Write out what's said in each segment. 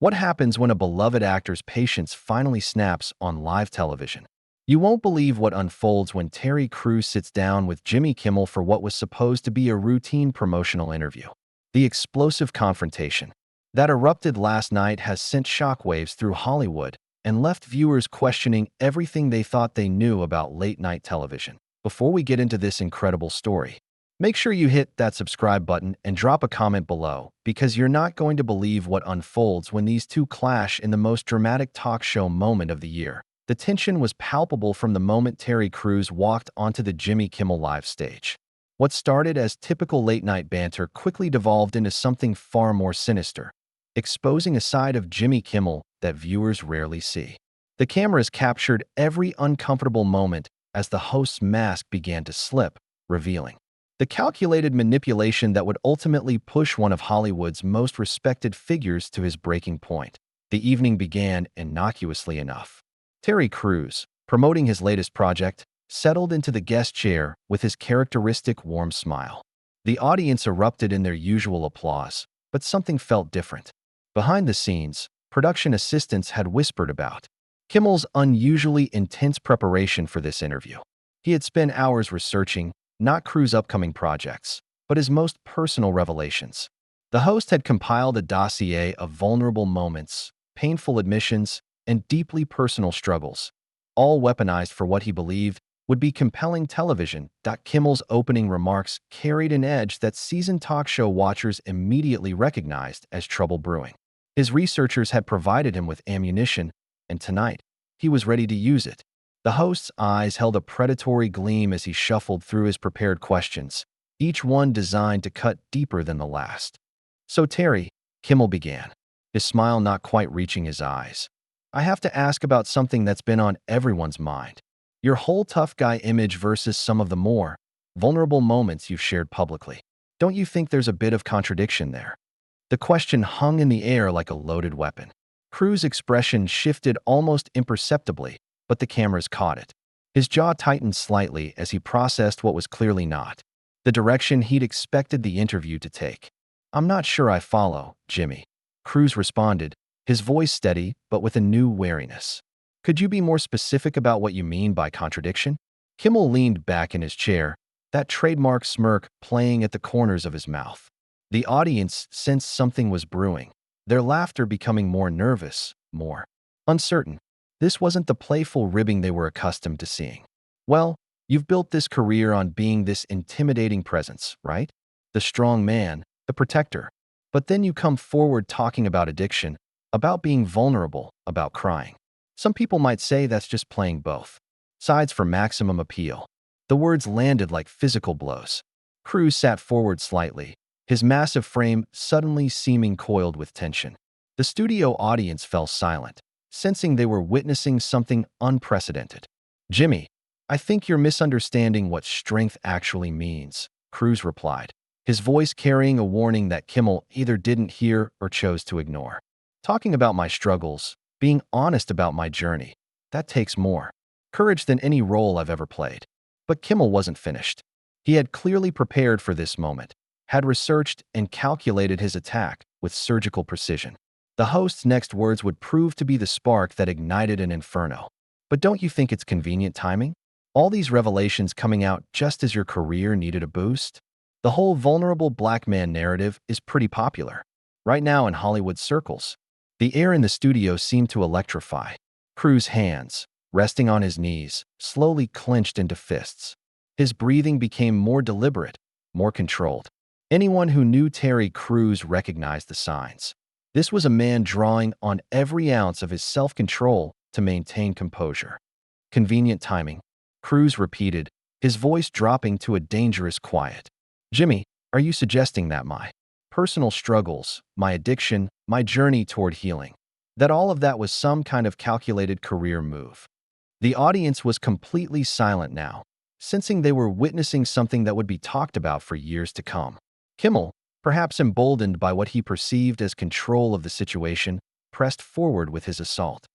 What happens when a beloved actor's patience finally snaps on live television? You won't believe what unfolds when Terry Crews sits down with Jimmy Kimmel for what was supposed to be a routine promotional interview. The explosive confrontation that erupted last night has sent shockwaves through Hollywood and left viewers questioning everything they thought they knew about late-night television. Before we get into this incredible story, make sure you hit that subscribe button and drop a comment below, because you're not going to believe what unfolds when these two clash in the most dramatic talk show moment of the year. The tension was palpable from the moment Terry Crews walked onto the Jimmy Kimmel live stage. What started as typical late-night banter quickly devolved into something far more sinister, exposing a side of Jimmy Kimmel that viewers rarely see. The cameras captured every uncomfortable moment as the host's mask began to slip, revealing the calculated manipulation that would ultimately push one of Hollywood's most respected figures to his breaking point. The evening began innocuously enough. Terry Crews, promoting his latest project, settled into the guest chair with his characteristic warm smile. The audience erupted in their usual applause, but something felt different. Behind the scenes, production assistants had whispered about Kimmel's unusually intense preparation for this interview. He had spent hours researching not Crews' upcoming projects, but his most personal revelations. The host had compiled a dossier of vulnerable moments, painful admissions, and deeply personal struggles, all weaponized for what he believed would be compelling television. Kimmel's opening remarks carried an edge that seasoned talk show watchers immediately recognized as trouble brewing. His researchers had provided him with ammunition, and tonight, he was ready to use it. The host's eyes held a predatory gleam as he shuffled through his prepared questions, each one designed to cut deeper than the last. "So Terry," Kimmel began, his smile not quite reaching his eyes, "I have to ask about something that's been on everyone's mind. Your whole tough guy image versus some of the more vulnerable moments you've shared publicly. Don't you think there's a bit of contradiction there?" The question hung in the air like a loaded weapon. Crews' expression shifted almost imperceptibly, but the cameras caught it. His jaw tightened slightly as he processed what was clearly not the direction he'd expected the interview to take. "I'm not sure I follow, Jimmy," Crews responded, his voice steady but with a new wariness. "Could you be more specific about what you mean by contradiction?" Kimmel leaned back in his chair, that trademark smirk playing at the corners of his mouth. The audience sensed something was brewing, their laughter becoming more nervous, more uncertain. This wasn't the playful ribbing they were accustomed to seeing. "Well, you've built this career on being this intimidating presence, right? The strong man, the protector. But then you come forward talking about addiction, about being vulnerable, about crying. Some people might say that's just playing both sides for maximum appeal." The words landed like physical blows. Crews sat forward slightly, his massive frame suddenly seeming coiled with tension. The studio audience fell silent, sensing they were witnessing something unprecedented. "Jimmy, I think you're misunderstanding what strength actually means," Crews replied, his voice carrying a warning that Kimmel either didn't hear or chose to ignore. "Talking about my struggles, being honest about my journey, that takes more courage than any role I've ever played." But Kimmel wasn't finished. He had clearly prepared for this moment, had researched and calculated his attack with surgical precision. The host's next words would prove to be the spark that ignited an inferno. "But don't you think it's convenient timing? All these revelations coming out just as your career needed a boost? The whole vulnerable black man narrative is pretty popular right now in Hollywood circles." The air in the studio seemed to electrify. Crews' hands, resting on his knees, slowly clenched into fists. His breathing became more deliberate, more controlled. Anyone who knew Terry Crews recognized the signs. This was a man drawing on every ounce of his self-control to maintain composure. "Convenient timing," Crews repeated, his voice dropping to a dangerous quiet. "Jimmy, are you suggesting that my personal struggles, my addiction, my journey toward healing, that all of that was some kind of calculated career move?" The audience was completely silent now, sensing they were witnessing something that would be talked about for years to come. Kimmel, perhaps emboldened by what he perceived as control of the situation, pressed forward with his assault.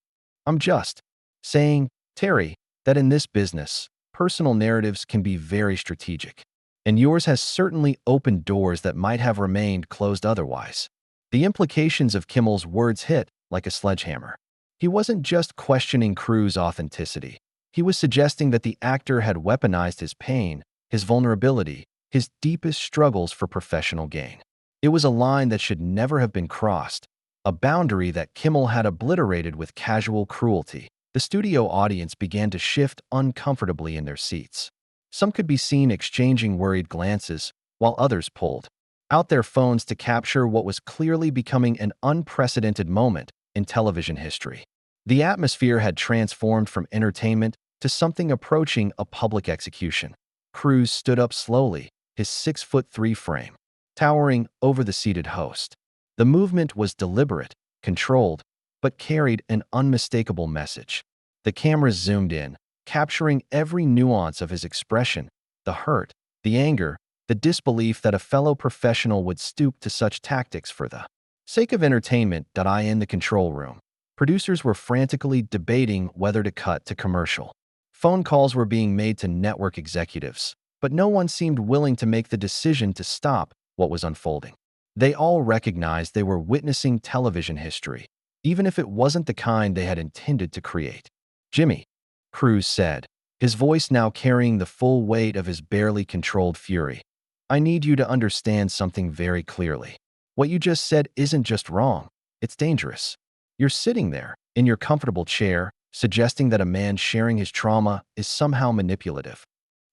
"I'm just saying, Terry, that in this business, personal narratives can be very strategic, and yours has certainly opened doors that might have remained closed otherwise." The implications of Kimmel's words hit like a sledgehammer. He wasn't just questioning Cruz's authenticity. He was suggesting that the actor had weaponized his pain, his vulnerability, his deepest struggles for professional gain. It was a line that should never have been crossed, a boundary that Kimmel had obliterated with casual cruelty. The studio audience began to shift uncomfortably in their seats. Some could be seen exchanging worried glances, while others pulled out their phones to capture what was clearly becoming an unprecedented moment in television history. The atmosphere had transformed from entertainment to something approaching a public execution. Cruz stood up slowly, his 6'3" frame towering over the seated host. The movement was deliberate, controlled, but carried an unmistakable message. The cameras zoomed in, capturing every nuance of his expression, the hurt, the anger, the disbelief that a fellow professional would stoop to such tactics for the sake of entertainment. In the control room, producers were frantically debating whether to cut to commercial. Phone calls were being made to network executives, but no one seemed willing to make the decision to stop what was unfolding. They all recognized they were witnessing television history, even if it wasn't the kind they had intended to create. "Jimmy," Cruz said, his voice now carrying the full weight of his barely controlled fury, "I need you to understand something very clearly. What you just said isn't just wrong, it's dangerous. You're sitting there, in your comfortable chair, suggesting that a man sharing his trauma is somehow manipulative."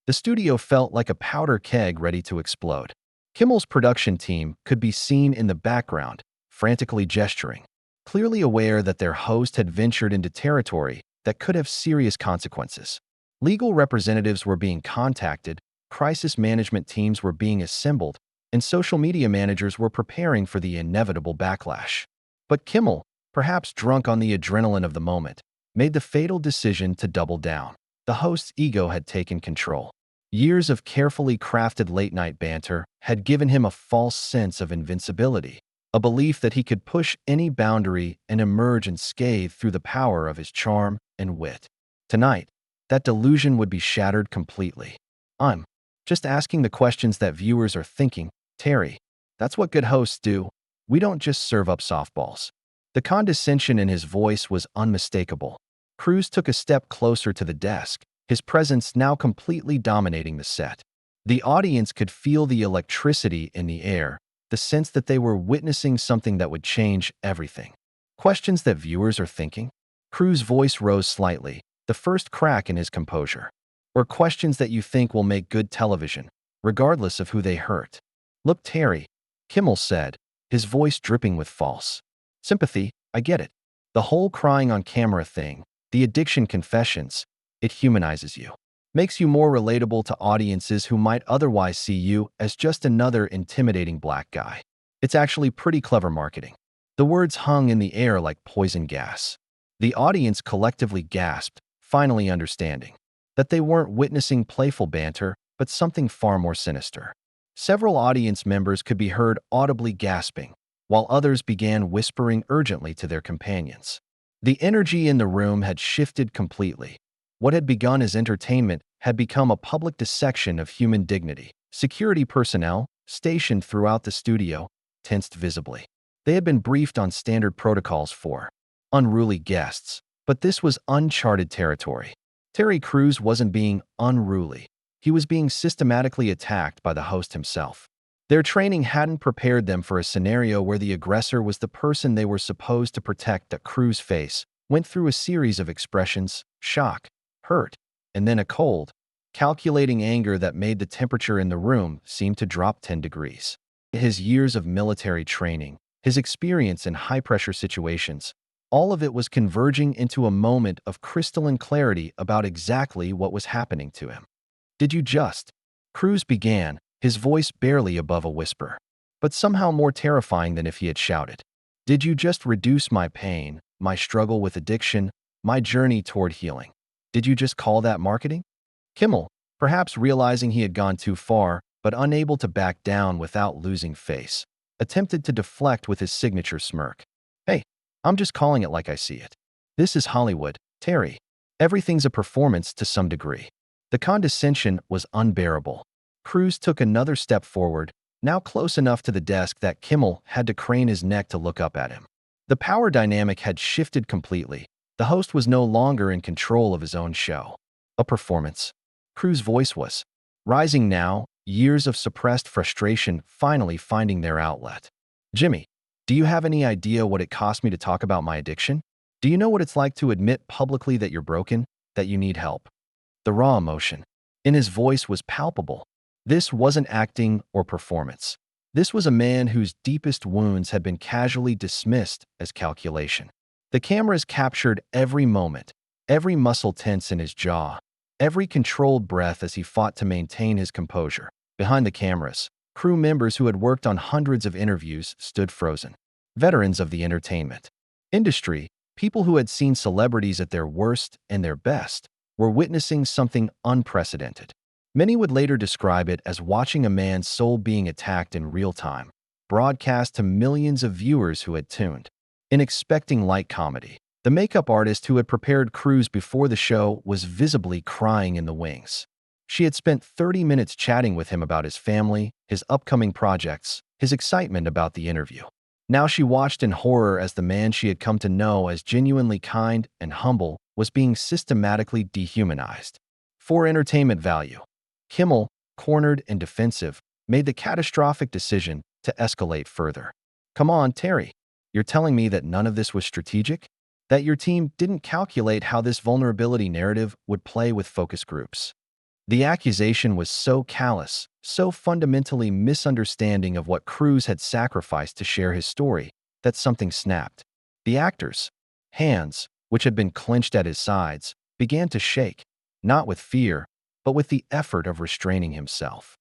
The studio felt like a powder keg ready to explode. Kimmel's production team could be seen in the background, frantically gesturing, clearly aware that their host had ventured into territory that could have serious consequences. Legal representatives were being contacted, crisis management teams were being assembled, and social media managers were preparing for the inevitable backlash. But Kimmel, perhaps drunk on the adrenaline of the moment, made the fatal decision to double down. The host's ego had taken control. Years of carefully crafted late-night banter had given him a false sense of invincibility, a belief that he could push any boundary and emerge unscathed through the power of his charm and wit. Tonight, that delusion would be shattered completely. "I'm just asking the questions that viewers are thinking, Terry. That's what good hosts do. We don't just serve up softballs." The condescension in his voice was unmistakable. Cruz took a step closer to the desk, his presence now completely dominating the set. The audience could feel the electricity in the air, the sense that they were witnessing something that would change everything. "Questions that viewers are thinking?" Cruz's voice rose slightly, the first crack in his composure. "Or questions that you think will make good television, regardless of who they hurt?" "Look, Terry," Kimmel said, his voice dripping with false sympathy, "I get it. The whole crying on camera thing, the addiction confessions, it humanizes you. Makes you more relatable to audiences who might otherwise see you as just another intimidating black guy. It's actually pretty clever marketing." The words hung in the air like poison gas. The audience collectively gasped, finally understanding that they weren't witnessing playful banter, but something far more sinister. Several audience members could be heard audibly gasping, while others began whispering urgently to their companions. The energy in the room had shifted completely. What had begun as entertainment had become a public dissection of human dignity. Security personnel, stationed throughout the studio, tensed visibly. They had been briefed on standard protocols for unruly guests, but this was uncharted territory. Terry Crews wasn't being unruly. He was being systematically attacked by the host himself. Their training hadn't prepared them for a scenario where the aggressor was the person they were supposed to protect. The Crew's face went through a series of expressions: shock, hurt, and then a cold, calculating anger that made the temperature in the room seem to drop 10 degrees. His years of military training, his experience in high-pressure situations, all of it was converging into a moment of crystalline clarity about exactly what was happening to him. "Did you just?" Cruz began, his voice barely above a whisper, but somehow more terrifying than if he had shouted. "Did you just reduce my pain, my struggle with addiction, my journey toward healing? Did you just call that marketing?" Kimmel, perhaps realizing he had gone too far, but unable to back down without losing face, attempted to deflect with his signature smirk. "Hey, I'm just calling it like I see it. This is Hollywood, Terry. Everything's a performance to some degree." The condescension was unbearable. Cruz took another step forward, now close enough to the desk that Kimmel had to crane his neck to look up at him. The power dynamic had shifted completely. The host was no longer in control of his own show. A performance. Crew's voice was rising now, years of suppressed frustration finally finding their outlet. Jimmy, do you have any idea what it cost me to talk about my addiction? Do you know what it's like to admit publicly that you're broken, that you need help? The raw emotion in his voice was palpable. This wasn't acting or performance. This was a man whose deepest wounds had been casually dismissed as calculation. The cameras captured every moment, every muscle tense in his jaw, every controlled breath as he fought to maintain his composure. Behind the cameras, crew members who had worked on hundreds of interviews stood frozen. Veterans of the entertainment industry, people who had seen celebrities at their worst and their best, were witnessing something unprecedented. Many would later describe it as watching a man's soul being attacked in real time, broadcast to millions of viewers who had tuned in expecting light comedy. The makeup artist who had prepared Cruz before the show was visibly crying in the wings. She had spent 30 minutes chatting with him about his family, his upcoming projects, his excitement about the interview. Now she watched in horror as the man she had come to know as genuinely kind and humble was being systematically dehumanized. For entertainment value, Kimmel, cornered and defensive, made the catastrophic decision to escalate further. Come on, Terry. You're telling me that none of this was strategic? That your team didn't calculate how this vulnerability narrative would play with focus groups? The accusation was so callous, so fundamentally misunderstanding of what Cruz had sacrificed to share his story, that something snapped. The actor's hands, which had been clenched at his sides, began to shake, not with fear, but with the effort of restraining himself.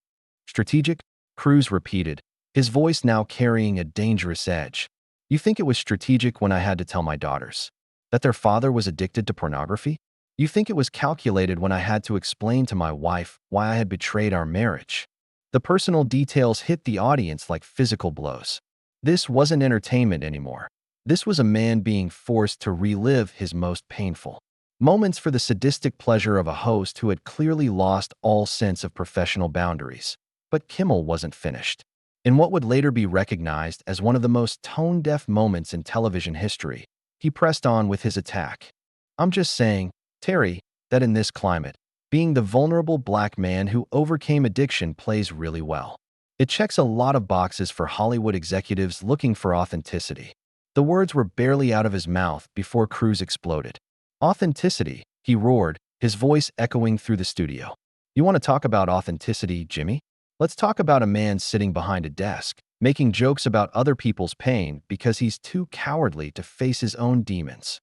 Strategic? Cruz repeated, his voice now carrying a dangerous edge. You think it was strategic when I had to tell my daughters that their father was addicted to pornography? You think it was calculated when I had to explain to my wife why I had betrayed our marriage? The personal details hit the audience like physical blows. This wasn't entertainment anymore. This was a man being forced to relive his most painful moments for the sadistic pleasure of a host who had clearly lost all sense of professional boundaries. But Kimmel wasn't finished. In what would later be recognized as one of the most tone-deaf moments in television history, he pressed on with his attack. I'm just saying, Terry, that in this climate, being the vulnerable black man who overcame addiction plays really well. It checks a lot of boxes for Hollywood executives looking for authenticity. The words were barely out of his mouth before Cruz exploded. Authenticity, he roared, his voice echoing through the studio. You want to talk about authenticity, Jimmy? Let's talk about a man sitting behind a desk, making jokes about other people's pain because he's too cowardly to face his own demons.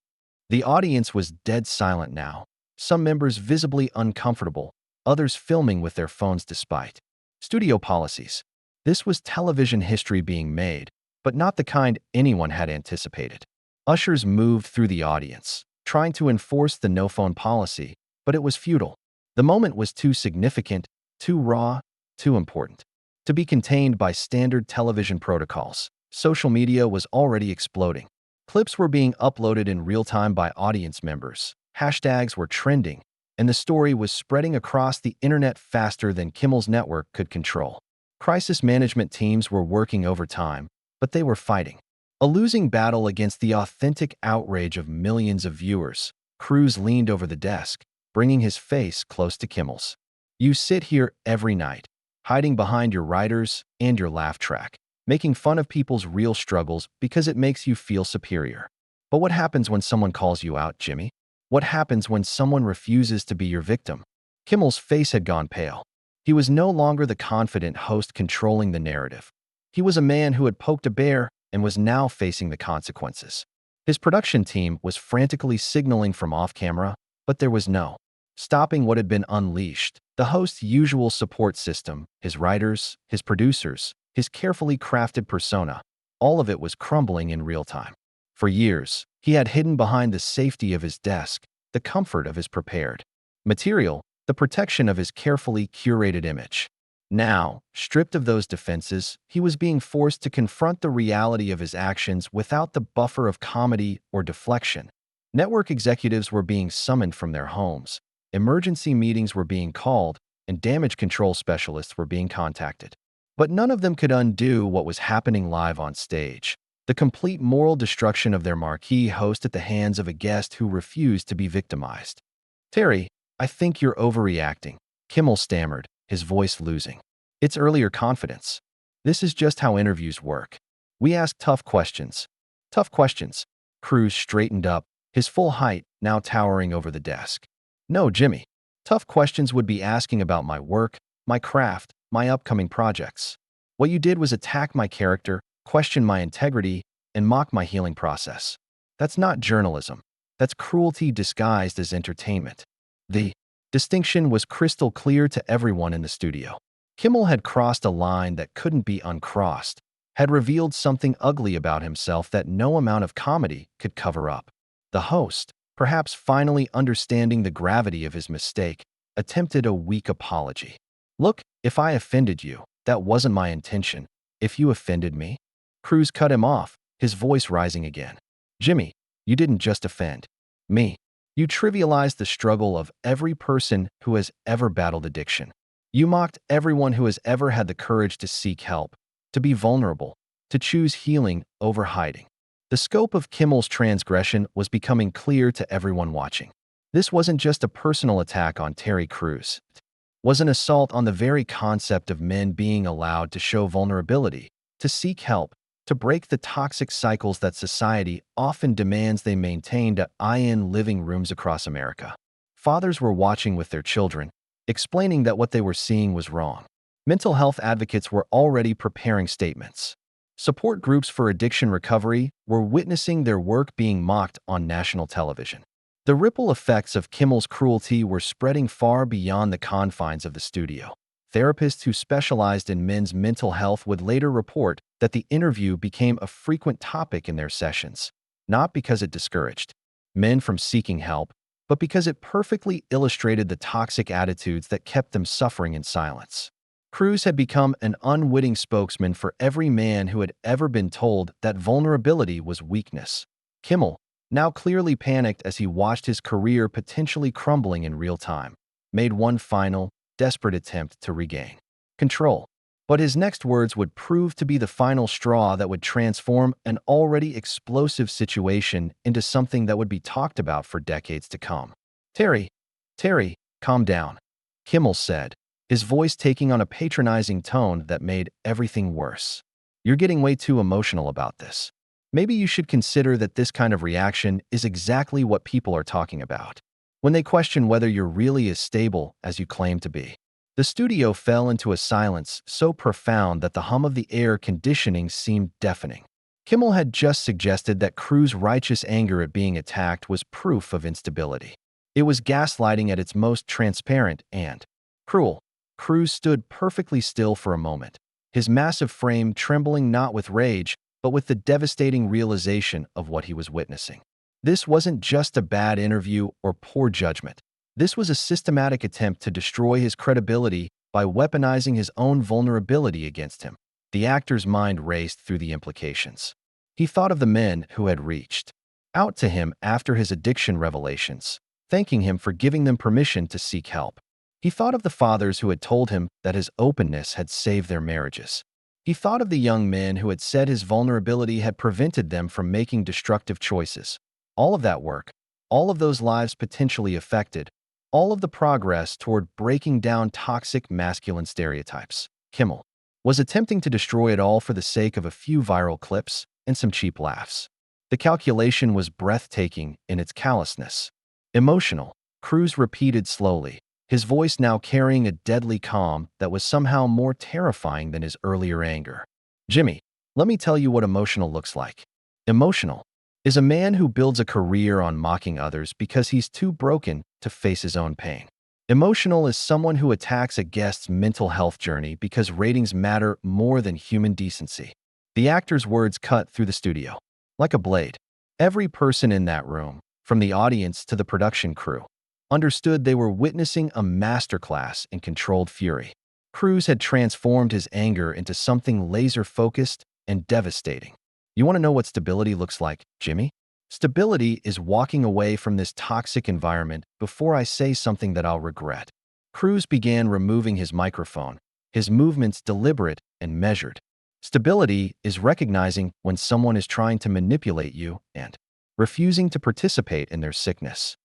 The audience was dead silent now, some members visibly uncomfortable, others filming with their phones despite studio policies. This was television history being made, but not the kind anyone had anticipated. Ushers moved through the audience, trying to enforce the no-phone policy, but it was futile. The moment was too significant, too raw, too important to be contained by standard television protocols. Social media was already exploding. Clips were being uploaded in real time by audience members. Hashtags were trending, and the story was spreading across the internet faster than Kimmel's network could control. Crisis management teams were working overtime, but they were fighting a losing battle against the authentic outrage of millions of viewers. Cruz leaned over the desk, bringing his face close to Kimmel's. You sit here every night, hiding behind your writers and your laugh track, making fun of people's real struggles because it makes you feel superior. But what happens when someone calls you out, Jimmy? What happens when someone refuses to be your victim? Kimmel's face had gone pale. He was no longer the confident host controlling the narrative. He was a man who had poked a bear and was now facing the consequences. His production team was frantically signaling from off-camera, but there was no stopping what had been unleashed. The host's usual support system, his writers, his producers, his carefully crafted persona, all of it was crumbling in real time. For years, he had hidden behind the safety of his desk, the comfort of his prepared material, the protection of his carefully curated image. Now, stripped of those defenses, he was being forced to confront the reality of his actions without the buffer of comedy or deflection. Network executives were being summoned from their homes, emergency meetings were being called, and damage control specialists were being contacted. But none of them could undo what was happening live on stage. The complete moral destruction of their marquee host at the hands of a guest who refused to be victimized. Terry, I think you're overreacting, Kimmel stammered, his voice losing its earlier confidence. This is just how interviews work. We ask tough questions. Tough questions. Cruz straightened up, his full height now towering over the desk. No, Jimmy. Tough questions would be asking about my work, my craft, my upcoming projects. What you did was attack my character, question my integrity, and mock my healing process. That's not journalism. That's cruelty disguised as entertainment. The distinction was crystal clear to everyone in the studio. Kimmel had crossed a line that couldn't be uncrossed, had revealed something ugly about himself that no amount of comedy could cover up. The host, perhaps finally understanding the gravity of his mistake, attempted a weak apology. Look, if I offended you, that wasn't my intention. If you offended me, Cruz cut him off, his voice rising again. Jimmy, you didn't just offend me. You trivialized the struggle of every person who has ever battled addiction. You mocked everyone who has ever had the courage to seek help, to be vulnerable, to choose healing over hiding. The scope of Kimmel's transgression was becoming clear to everyone watching. This wasn't just a personal attack on Terry Crews. It was an assault on the very concept of men being allowed to show vulnerability, to seek help, to break the toxic cycles that society often demands they maintain in living rooms across America. Fathers were watching with their children, explaining that what they were seeing was wrong. Mental health advocates were already preparing statements. Support groups for addiction recovery were witnessing their work being mocked on national television. The ripple effects of Kimmel's cruelty were spreading far beyond the confines of the studio. Therapists who specialized in men's mental health would later report that the interview became a frequent topic in their sessions, not because it discouraged men from seeking help, but because it perfectly illustrated the toxic attitudes that kept them suffering in silence. Cruz had become an unwitting spokesman for every man who had ever been told that vulnerability was weakness. Kimmel, now clearly panicked as he watched his career potentially crumbling in real time, made one final, desperate attempt to regain control. But his next words would prove to be the final straw that would transform an already explosive situation into something that would be talked about for decades to come. Terry, calm down, Kimmel said, his voice taking on a patronizing tone that made everything worse. You're getting way too emotional about this. Maybe you should consider that this kind of reaction is exactly what people are talking about when they question whether you're really as stable as you claim to be. The studio fell into a silence so profound that the hum of the air conditioning seemed deafening. Kimmel had just suggested that Cruz's righteous anger at being attacked was proof of instability. It was gaslighting at its most transparent and cruel. Cruz stood perfectly still for a moment, his massive frame trembling not with rage, but with the devastating realization of what he was witnessing. This wasn't just a bad interview or poor judgment. This was a systematic attempt to destroy his credibility by weaponizing his own vulnerability against him. The actor's mind raced through the implications. He thought of the men who had reached out to him after his addiction revelations, thanking him for giving them permission to seek help. He thought of the fathers who had told him that his openness had saved their marriages. He thought of the young men who had said his vulnerability had prevented them from making destructive choices. All of that work, all of those lives potentially affected, all of the progress toward breaking down toxic masculine stereotypes. Kimmel was attempting to destroy it all for the sake of a few viral clips and some cheap laughs. The calculation was breathtaking in its callousness. Emotional, Cruz repeated slowly, his voice now carrying a deadly calm that was somehow more terrifying than his earlier anger. Jimmy, let me tell you what emotional looks like. Emotional is a man who builds a career on mocking others because he's too broken to face his own pain. Emotional is someone who attacks a guest's mental health journey because ratings matter more than human decency. The actor's words cut through the studio like a blade. Every person in that room, from the audience to the production crew, understood they were witnessing a masterclass in controlled fury. Cruz had transformed his anger into something laser-focused and devastating. You want to know what stability looks like, Jimmy? Stability is walking away from this toxic environment before I say something that I'll regret. Cruz began removing his microphone, his movements deliberate and measured. Stability is recognizing when someone is trying to manipulate you and refusing to participate in their sickness.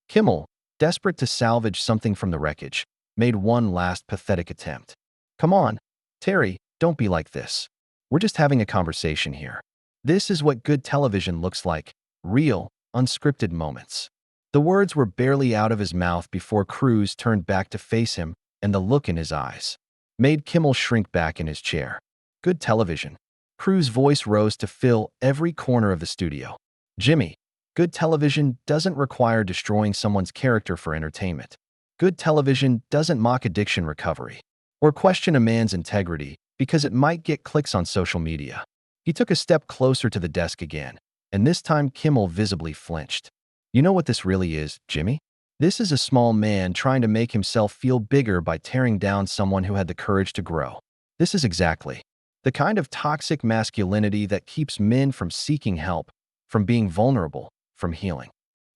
Kimmel, desperate to salvage something from the wreckage, made one last pathetic attempt. Come on, Terry, don't be like this. We're just having a conversation here. This is what good television looks like, real, unscripted moments. The words were barely out of his mouth before Cruz turned back to face him, and the look in his eyes made Kimmel shrink back in his chair. Good television. Cruz's voice rose to fill every corner of the studio. Jimmy, good television doesn't require destroying someone's character for entertainment. Good television doesn't mock addiction recovery or question a man's integrity because it might get clicks on social media. He took a step closer to the desk again, and this time Kimmel visibly flinched. You know what this really is, Jimmy? This is a small man trying to make himself feel bigger by tearing down someone who had the courage to grow. This is exactly the kind of toxic masculinity that keeps men from seeking help, from being vulnerable, from healing.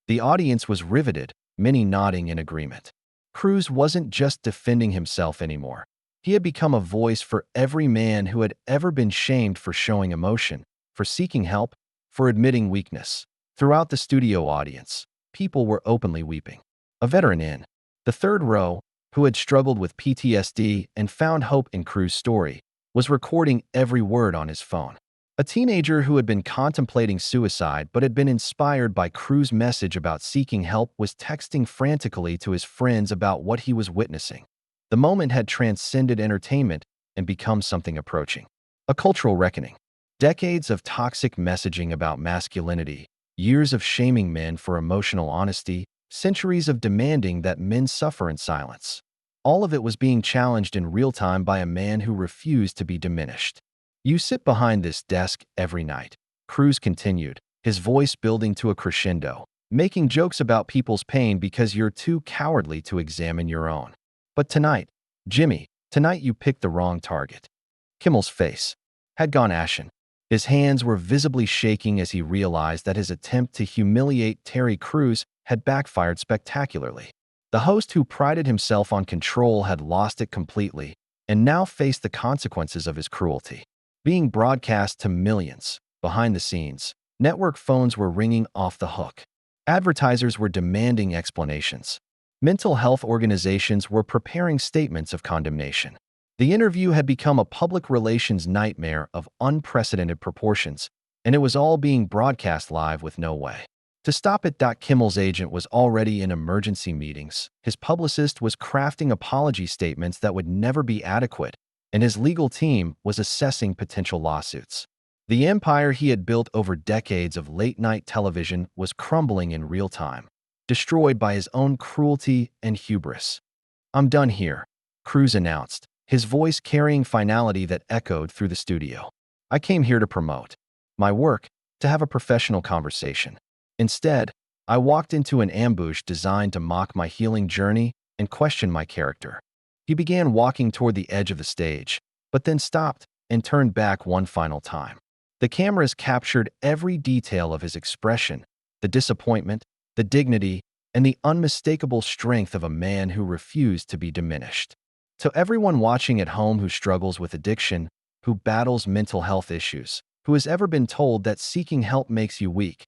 The audience was riveted, many nodding in agreement. Cruz wasn't just defending himself anymore. He had become a voice for every man who had ever been shamed for showing emotion, for seeking help, for admitting weakness. Throughout the studio audience, people were openly weeping. A veteran in the third row, who had struggled with PTSD and found hope in Cruz's story, was recording every word on his phone. A teenager who had been contemplating suicide but had been inspired by Cruz's message about seeking help was texting frantically to his friends about what he was witnessing. The moment had transcended entertainment and become something approaching. A cultural reckoning. Decades of toxic messaging about masculinity, years of shaming men for emotional honesty, centuries of demanding that men suffer in silence. All of it was being challenged in real time by a man who refused to be diminished. You sit behind this desk every night, Cruz continued, his voice building to a crescendo, making jokes about people's pain because you're too cowardly to examine your own. But tonight, Jimmy, tonight you picked the wrong target. Kimmel's face had gone ashen. His hands were visibly shaking as he realized that his attempt to humiliate Terry Cruz had backfired spectacularly. The host who prided himself on control had lost it completely and now faced the consequences of his cruelty. Being broadcast to millions, behind the scenes, network phones were ringing off the hook. Advertisers were demanding explanations. Mental health organizations were preparing statements of condemnation. The interview had become a public relations nightmare of unprecedented proportions, and it was all being broadcast live with no way to stop it. Kimmel's agent was already in emergency meetings, his publicist was crafting apology statements that would never be adequate, and his legal team was assessing potential lawsuits. The empire he had built over decades of late-night television was crumbling in real time, destroyed by his own cruelty and hubris. I'm done here, Cruz announced, his voice carrying finality that echoed through the studio. I came here to promote my work, to have a professional conversation. Instead, I walked into an ambush designed to mock my healing journey and question my character. He began walking toward the edge of the stage, but then stopped and turned back one final time. The cameras captured every detail of his expression, the disappointment, the dignity, and the unmistakable strength of a man who refused to be diminished. To everyone watching at home who struggles with addiction, who battles mental health issues, who has ever been told that seeking help makes you weak,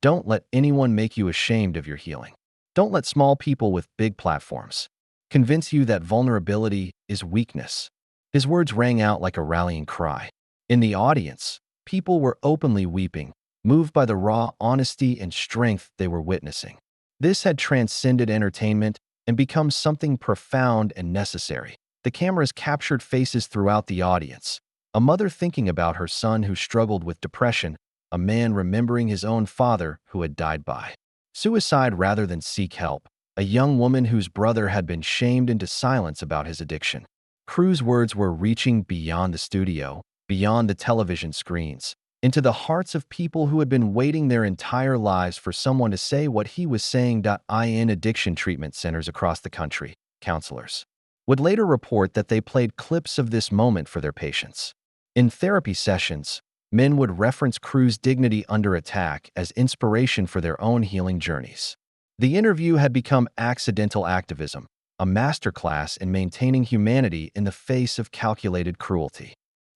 don't let anyone make you ashamed of your healing. Don't let small people with big platforms convince you that vulnerability is weakness. His words rang out like a rallying cry. In the audience, people were openly weeping, moved by the raw honesty and strength they were witnessing. This had transcended entertainment and become something profound and necessary. The cameras captured faces throughout the audience. A mother thinking about her son who struggled with depression, a man remembering his own father who had died by suicide rather than seek help, a young woman whose brother had been shamed into silence about his addiction. Cruz's words were reaching beyond the studio, beyond the television screens, into the hearts of people who had been waiting their entire lives for someone to say what he was saying. In addiction treatment centers across the country, counselors would later report that they played clips of this moment for their patients. In therapy sessions, men would reference Cruz's dignity under attack as inspiration for their own healing journeys. The interview had become accidental activism, a masterclass in maintaining humanity in the face of calculated cruelty.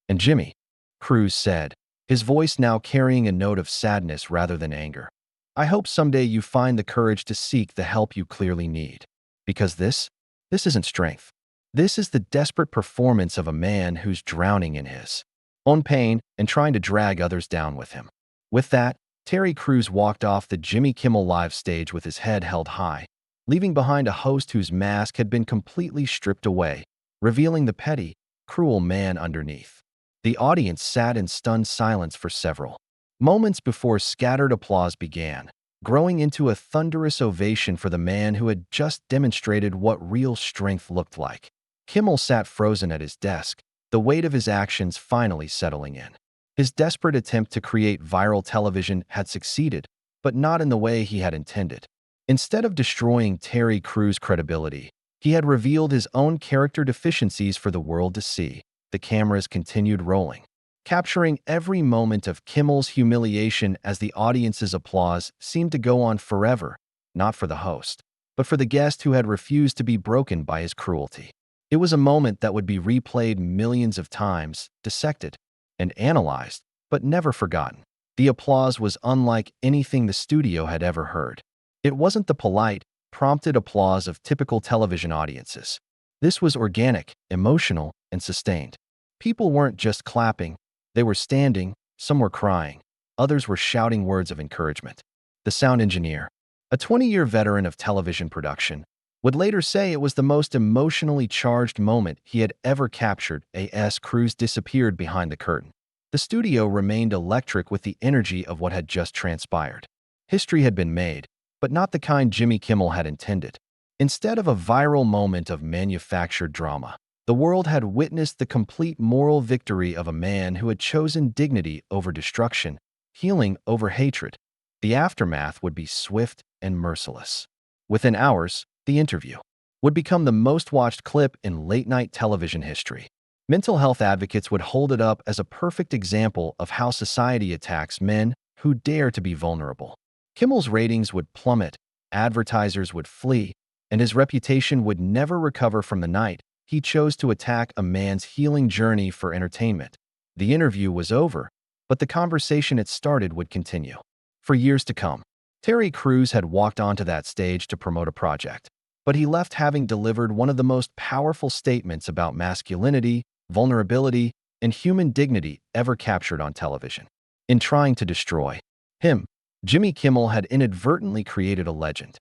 And Jimmy, Crews said, his voice now carrying a note of sadness rather than anger. I hope someday you find the courage to seek the help you clearly need. Because this isn't strength. This is the desperate performance of a man who's drowning in his own pain and trying to drag others down with him. With that, Terry Crews walked off the Jimmy Kimmel Live stage with his head held high, leaving behind a host whose mask had been completely stripped away, revealing the petty, cruel man underneath. The audience sat in stunned silence for several moments before scattered applause began, growing into a thunderous ovation for the man who had just demonstrated what real strength looked like. Kimmel sat frozen at his desk, the weight of his actions finally settling in. His desperate attempt to create viral television had succeeded, but not in the way he had intended. Instead of destroying Terry Crews' credibility, he had revealed his own character deficiencies for the world to see. The cameras continued rolling, capturing every moment of Kimmel's humiliation as the audience's applause seemed to go on forever, not for the host, but for the guest who had refused to be broken by his cruelty. It was a moment that would be replayed millions of times, dissected and analyzed, but never forgotten. The applause was unlike anything the studio had ever heard. It wasn't the polite, prompted applause of typical television audiences. This was organic, emotional, and sustained. People weren't just clapping, they were standing, some were crying, others were shouting words of encouragement. The sound engineer, a 20-year veteran of television production, would later say it was the most emotionally charged moment he had ever captured. As Crews disappeared behind the curtain, the studio remained electric with the energy of what had just transpired. History had been made, but not the kind Jimmy Kimmel had intended. Instead of a viral moment of manufactured drama, the world had witnessed the complete moral victory of a man who had chosen dignity over destruction, healing over hatred. The aftermath would be swift and merciless. Within hours, the interview would become the most watched clip in late-night television history. Mental health advocates would hold it up as a perfect example of how society attacks men who dare to be vulnerable. Kimmel's ratings would plummet, advertisers would flee, and his reputation would never recover from the night he chose to attack a man's healing journey for entertainment. The interview was over, but the conversation it started would continue. For years to come, Terry Crews had walked onto that stage to promote a project, but he left having delivered one of the most powerful statements about masculinity, vulnerability, and human dignity ever captured on television. In trying to destroy him, Jimmy Kimmel had inadvertently created a legend.